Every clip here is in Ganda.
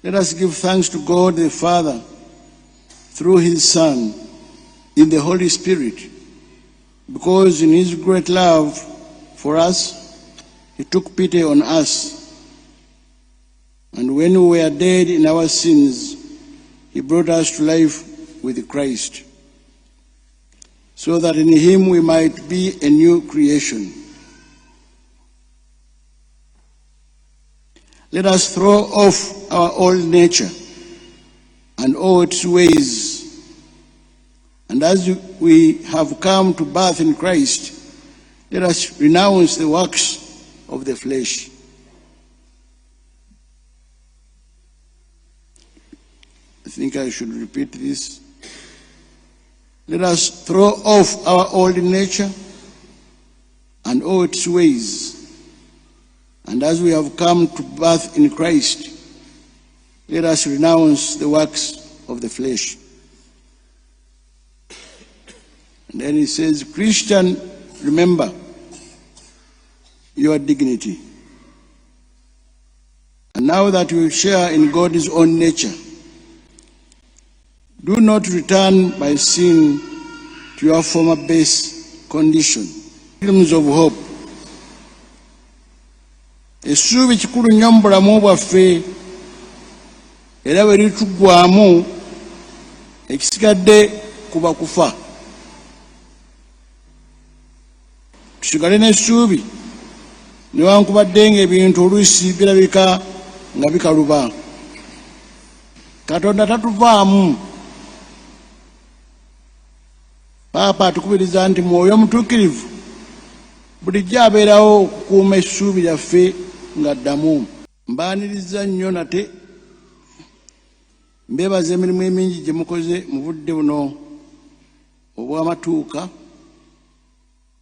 Let us give thanks to God the Father through his Son in the Holy Spirit, because in his great love for us, he took pity on us. And when we were dead in our sins, he brought us to life with Christ, so that in him we might be a new creation. Let us throw off our old nature and all its ways. And as we have come to birth in Christ, let us renounce the works of the flesh. I think I should repeat this. Let us throw off our old nature and all its ways. And as we have come to birth in Christ, let us renounce the works of the flesh. And then he says, Christian, remember your dignity. And now that you share in God's own nature, do not return by sin to your former base condition. Pilgrims of hope. Essuubi kikulu nnyo mu bulamu bwaffe, era bwe litugwamu ekisigadde kuba kufa. Tusigale n'essuubi newankubadde ng'ebintu oluusi birabika nga bikaluba. Katonda tatuvaamu. Paapa atukubiriza nti Mwoyo Mutuukirivu bulijjo abeerawo okukuuma essuubi lyaffe nga ddamu. Mbaaniriza nnyo nate mbeebaza emirimu emingi gye mukoze mu budde buno obw'amatuuka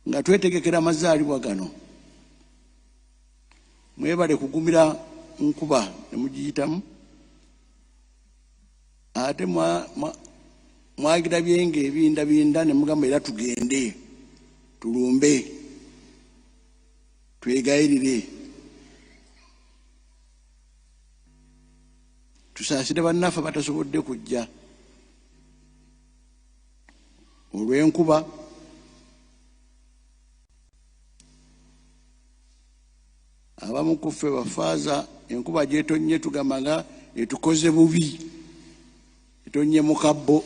nga twetegekera amazaalibwa gano. Mwebale kugumira nkuba ne mugiyitamu, ate mwagirabye ng'ebindabinda ne mugamba era tugende tulumbe twegayirire tusaasire bannaffe batasobodde kujja olw'enkuba. Abamu ku ffe bafaaza enkuba gyetonnye tugamba nga etukoze bubi, etonnye mu kabbo.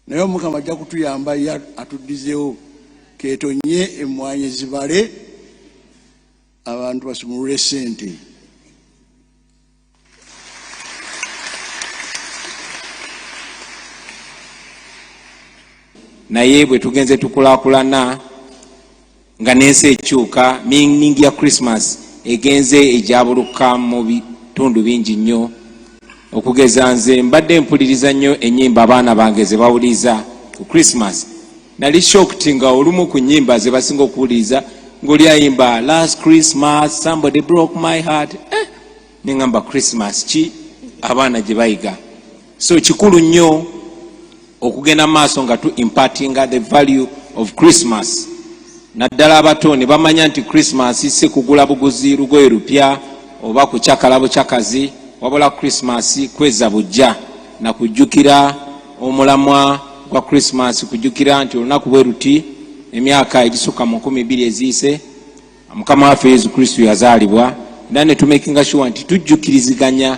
Naye Omukama ajja kutuyamba atuddizeewo keetonye emmwanyi zibale abantu basumulule ssente. Naye bwe tugenze tukulaakulana nga n'ensi ekyuka, meaning ya Christmas egenze ejabuluka mu bitundu bingi nnyo. Okugeza nze mbadde mpuliriza nnyo ennyimba abaana bange ze bawuliza ku Christmas. Nali shocked nga olumu ku nnyimba ze basinga okuwuliriza ng'oli ayimba last Christmas somebody broke my heart. Nengamba Christmas ki abaana gye bayiga. So kikulu nnyo okugenda maaso nga tu impartinga the value of Christmas. Naddala abato ne bamanya nti Christmas si kugula buguzi lugoye lupya oba kucakala bucakazi, wabula Christmas kweza bujja na kujjukira omulamwa gwa Christmas, kujjukira nti olunaku bwe luti emyaka egisukka mu 12 eziise Mukama waffe Yesu Kristo yazaalibwa, era ne tumakinga sure nti tujjukiriziganya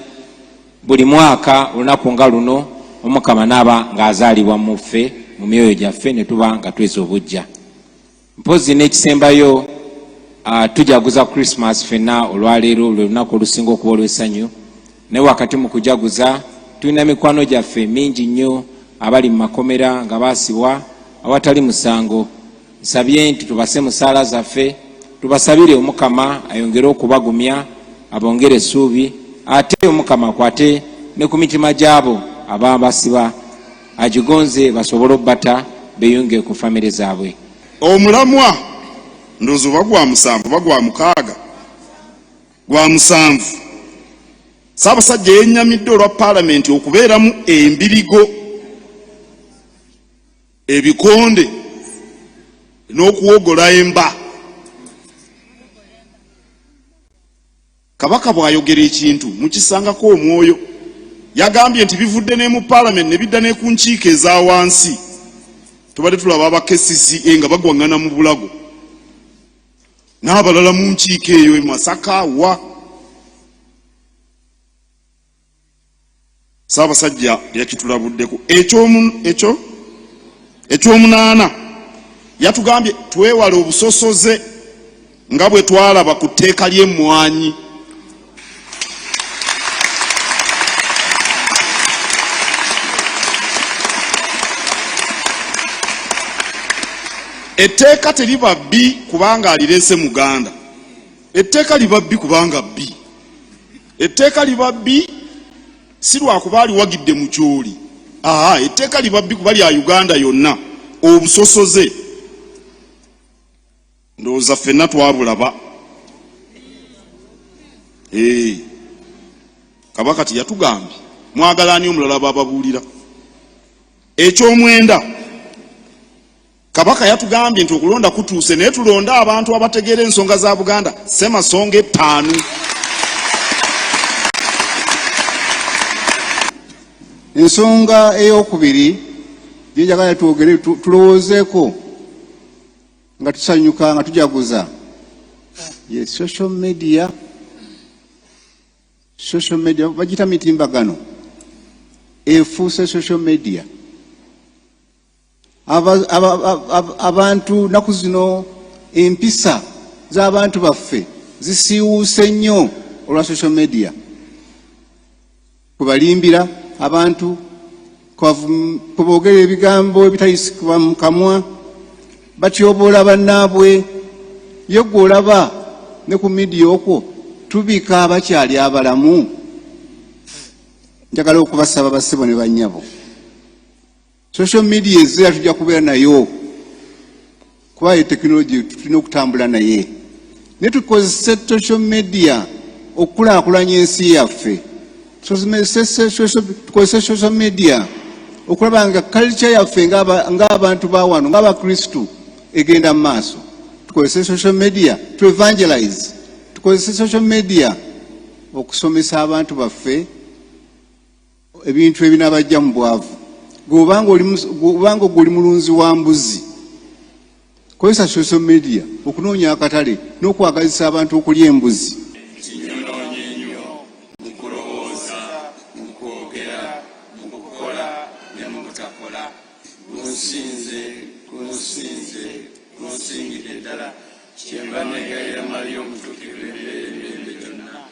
buli mwaka olunaku nga luno Omukama naaba ng'azaalibwa mu ffe mu myoyo gyaffe ne tuba nga tweza obujja. Mpozi n'ekisembayo tujaguza Christmas ffenna olwaleero lwe lunaku olusinga okuba olw'essanyu. Naye wakati mu kujaguza tulina mikwano gyaffe mingi nnyo abali mu makomera nga baasibwa awatali musango. Nsabye nti tubase mu ssaala zaffe, tubasabire Omukama ayongere okubagumya, abongere essuubi, ate Omukama akwate ne ku mitima gy'abo ababasiba agigonze basobole obbata beeyunge ku famire zaabwe. Omulamwa ndozo bagwa musanvu bagwa mukaaga gwa musanvu. Ssaabasajja yennyamidde olwa Paalamenti okubeeramu embirigo, ebikonde n'okuwogola emba. kabaka bw'ayogera ekintu mukisangako omwoyo. Yagambye nti bivudde ne mu parliament ne bidda ne ku nkiiko eza wansi. Tubadde tulaba abakesisi nga bagwangana mu bulago n'abalala mu nkiiko eyo e Masaka wa. Ssaabasajja yakitulabuddeko. Ekyomunaana yatugambye twewale obusosoze nga bwe twalaba ku tteeka ly'emmwanyi. Etteeka teriba bbi kubanga alireese Muganda. Etteeka liba bbi kubanga bbi. Etteeka liba bbi si lwakuba aliwagidde mu kyoli. Etteeka liba bbi kuba lya Uganda yonna. Obusosoze ndowooza ffenna twabulaba. Kabaka tiyatugambye mwagala ani omulala bababuulira. Ekyomwenda kabaka yatugambye nti okulonda kutuuse naye tulonda abantu abategeera ensonga za Buganda ssemasonga 5. Ensonga ey'okubiri gyenjagala twogere tulowoozeeko nga tusanyuka nga tujaguza ye social media bagita mitimbagano efuuse social media. Abantu naku zino empisa z'abantu baffe zisiiwuuse nnyo olwa social media. Kubalimbira abantu kuboogera ebigambo ebitayisibwa mu kamwa, batyoboola bannaabwe. Ye gwe olaba ne ku midiya okwo tubika abakyali abalamu. Njagala okubasaba bassebo ne bannyabo, social media ezira tujja kubeera nayo kuba ye tekinologi tulina okutambula naye. Ne tukozese social media okukulaakulanya ensi yaffe. Tukozese social media okulaba nga culture yaffe ng'abantu ba wano ng'Abakristu egenda mu maaso. Tukozese social media to evangelize. Tukozese social media okusomesa abantu baffe ebintu ebinaabajja mu bwavu. Gobanga guli mulunzi wa mbuzi, kozesa social media okunoonya akatale n'okwagazisa abantu okulya embuzi.